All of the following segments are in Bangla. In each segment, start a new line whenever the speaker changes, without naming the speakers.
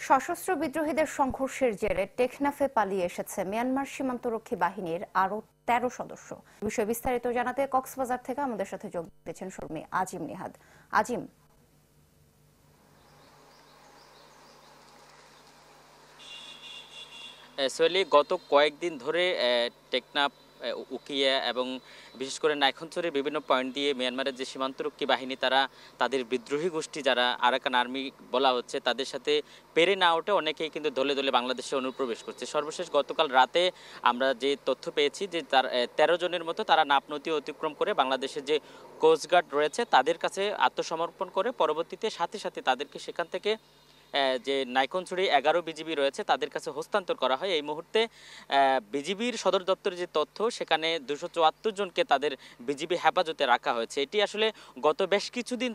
সশস্ত্র বিদ্রোহীদের সংঘর্ষের জেরে টেকনাফে পালিয়ে এসেছে মিয়ানমার সীমান্তরক্ষী বাহিনীর আরো ১৩ সদস্য। বিষয়ে বিস্তারিত জানাতে কক্সবাজার থেকে আমাদের সাথে যোগ দিয়েছেন শর্মী আজিম নিহাদ। আজিম,
সোহেলি, গত কয়েকদিন ধরে টেকনাফ, উকিয়া এবং বিশেষ করে নাইখনছড়ির বিভিন্ন পয়েন্ট দিয়ে মিয়ানমারের যে সীমান্তরক্ষী বাহিনী তারা তাদের বিদ্রোহী গোষ্ঠী যারা আরাকান আর্মি বলা হচ্ছে তাদের সাথে পেরে না ওঠে অনেকেই কিন্তু দলে দলে বাংলাদেশে অনুপ্রবেশ করছে। সর্বশেষ গতকাল রাতে আমরা যে তথ্য পেয়েছি যে তার ১৩ জনের মতো তারা নাপ নদী অতিক্রম করে বাংলাদেশের যে কোস্টগার্ড রয়েছে তাদের কাছে আত্মসমর্পণ করে পরবর্তীতে সাথে সাথে তাদেরকে সেখান থেকে যে নাইখনছড়ি ১১ বিজিবি রয়েছে তাদের কাছে হস্তান্তর করা হয়। এই মুহূর্তে বিজিবির সদর দপ্তরের যে তথ্য সেখানে ২৭৪ জনকে তাদের বিজিবি হেফাজতে রাখা হয়েছে। এটি আসলে গত বেশ কিছুদিন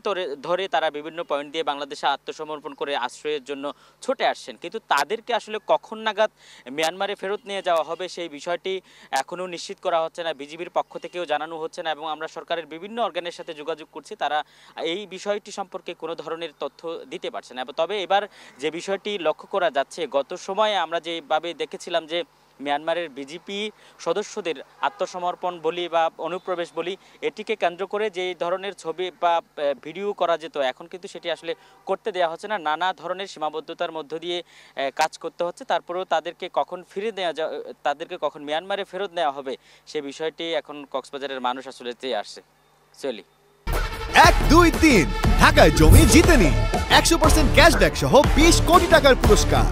ধরে তারা বিভিন্ন পয়েন্ট দিয়ে বাংলাদেশে আত্মসমর্পণ করে আশ্রয়ের জন্য ছুটে আসছেন, কিন্তু তাদেরকে আসলে কখন নাগাদ মিয়ানমারে ফেরত নিয়ে যাওয়া হবে সেই বিষয়টি এখনও নিশ্চিত করা হচ্ছে না, বিজিবির পক্ষ থেকেও জানানো হচ্ছে না এবং আমরা সরকারের বিভিন্ন অর্গানের সাথে যোগাযোগ করছি, তারা এই বিষয়টি সম্পর্কে কোনো ধরনের তথ্য দিতে পারছে না। তবে এবার যে বিষয়টি লক্ষ্য করা যাচ্ছে, গত সময়ে আমরা যেভাবে দেখেছিলাম যে মিয়ানমারের বিজেপি সদস্যদের আত্মসমর্পণ বলি বা অনুপ্রবেশ বলি, এটিকে কেন্দ্র করে যে ধরনের ছবি বা ভিডিও করা যেত এখন কিন্তু সেটি আসলে করতে দেওয়া হচ্ছে না। নানা ধরনের সীমাবদ্ধতার মধ্য দিয়ে কাজ করতে হচ্ছে। তারপরেও তাদেরকে কখন ফিরে নেওয়া তাদেরকে কখন মিয়ানমারে ফেরত নেওয়া হবে সে বিষয়টি এখন কক্সবাজারের মানুষ আসলে চেয়ে আসছে। চলি
১, ২, ৩ ঢাকায় জমি জিতে নিন ১০০% ক্যাশব্যাক সহ ২০ কোটি টাকার পুরস্কার।